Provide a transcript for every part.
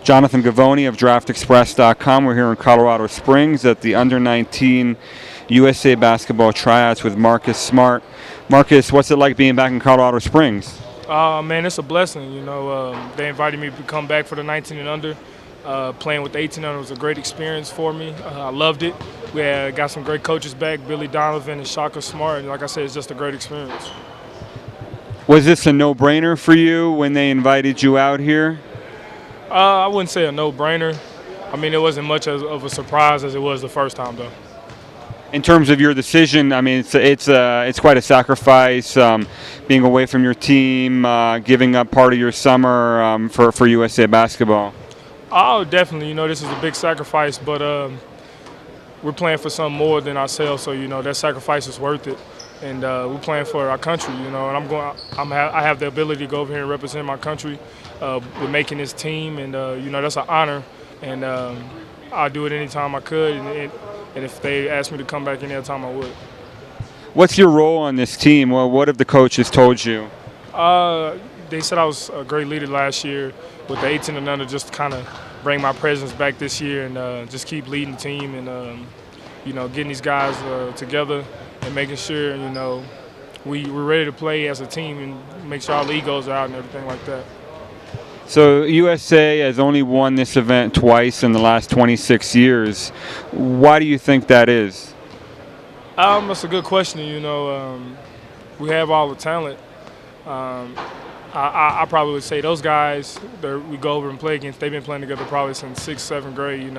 Jonathan Gavoni of DraftExpress.com. We're here in Colorado Springs at the Under-19 USA Basketball Tryouts with Marcus Smart. Marcus, what's it like being back in Colorado Springs? Man, it's a blessing. They invited me to come back for the 19 and under. Playing with the 18 and under was a great experience for me. I loved it. We got some great coaches back, Billy Donovan and Shaka Smart. And like I said, it's just a great experience. Was this a no-brainer for you when they invited you out here? I wouldn't say a no-brainer. I mean, it wasn't much of a surprise as it was the first time, though. In terms of your decision, I mean, it's quite a sacrifice, being away from your team, giving up part of your summer for USA Basketball. Oh, definitely. This is a big sacrifice, but we're playing for something more than ourselves, so that sacrifice is worth it. And we're playing for our country, and I have the ability to go over here and represent my country with making this team, and that's an honor. And I'd do it anytime I could, and if they asked me to come back any other time, I would. What's your role on this team? Well, what have the coaches told you? They said I was a great leader last year with the 18 and under, just to kind of bring my presence back this year and just keep leading the team and getting these guys together and making sure we're ready to play as a team and make sure all the egos are out and everything like that. So USA has only won this event twice in the last 26 years. Why do you think that is? That's a good question. We have all the talent. I probably would say those guys that we go over and play against, they've been playing together probably since 6th, 7th grade,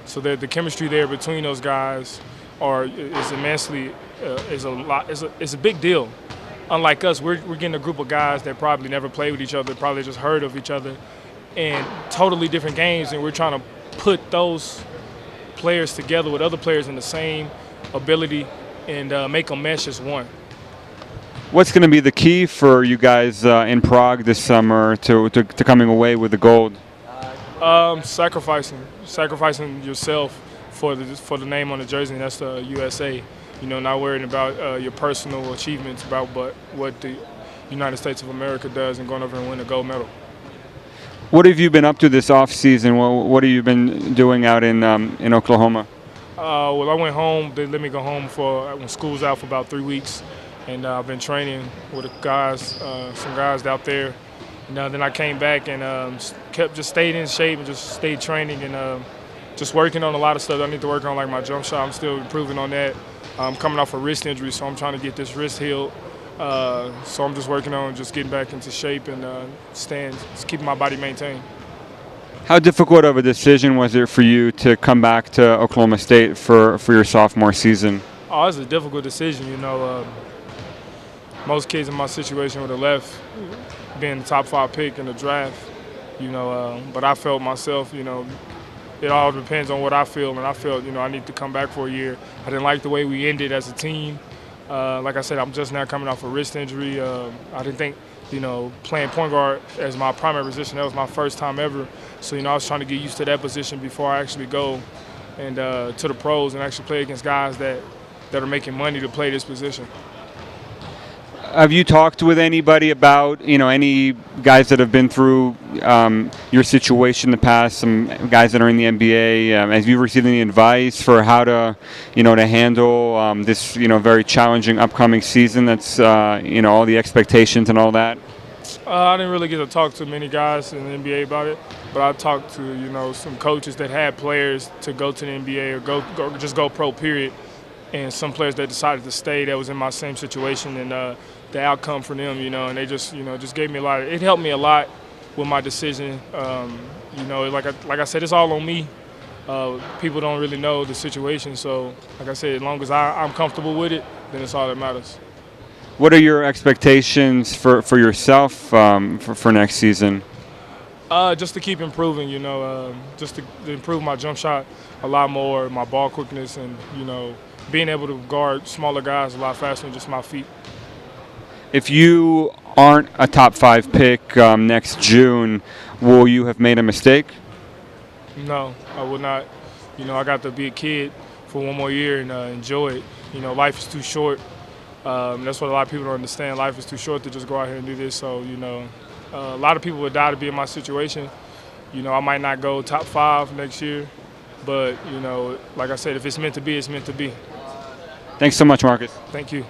So the chemistry there between those guys is immensely is a big deal. Unlike us, we're getting a group of guys that probably never played with each other, probably just heard of each other, and totally different games, and we're trying to put those players together with other players in the same ability and make them mesh as one. What's going to be the key for you guys in Prague this summer to coming away with the gold? Sacrificing yourself for the name on the jersey, and that's the USA. Not worrying about your personal achievements, but what the United States of America does and going over and win a gold medal. What have you been up to this off-season? What have you been doing out in Oklahoma? Well, I went home. They let me go home when school's out for about 3 weeks. And I've been training with the guys, some guys out there. And then I came back and just stayed in shape and just stayed training and just working on a lot of stuff I need to work on, like my jump shot. I'm still improving on that. I'm coming off a wrist injury, so I'm trying to get this wrist healed. So I'm just working on just getting back into shape and just keeping my body maintained. How difficult of a decision was it for you to come back to Oklahoma State for your sophomore season? Oh, it's a difficult decision, Most kids in my situation would have left being the top 5 pick in the draft, but I felt myself, it all depends on what I feel, and I felt, I need to come back for a year. I didn't like the way we ended as a team. Like I said, I'm just now coming off a wrist injury. I didn't think, playing point guard as my primary position, that was my first time ever. So, I was trying to get used to that position before I actually go and to the pros and actually play against guys that are making money to play this position. Have you talked with anybody about, any guys that have been through your situation in the past, some guys that are in the NBA? Have you received any advice for how to, to handle this, very challenging upcoming season that's, all the expectations and all that? I didn't really get to talk to many guys in the NBA about it, but I talked to, some coaches that had players to go to the NBA or just go pro, period, and some players that decided to stay that was in my same situation, and the outcome for them, and they just gave me a lot. It helped me a lot with my decision. Like I said, it's all on me. People don't really know the situation, so like I said, as long as I'm comfortable with it, then it's all that matters. What are your expectations for yourself for next season? Just to keep improving, just to improve my jump shot a lot more, my ball quickness, and being able to guard smaller guys a lot faster than just my feet. If you aren't a top 5 pick next June, will you have made a mistake? No, I will not. I got to be a kid for one more year and enjoy it. Life is too short. That's what a lot of people don't understand. Life is too short to just go out here and do this. So, a lot of people would die to be in my situation. You know, I might not go top 5 next year, but, you know, like I said, if it's meant to be, it's meant to be. Thanks so much, Marcus. Thank you.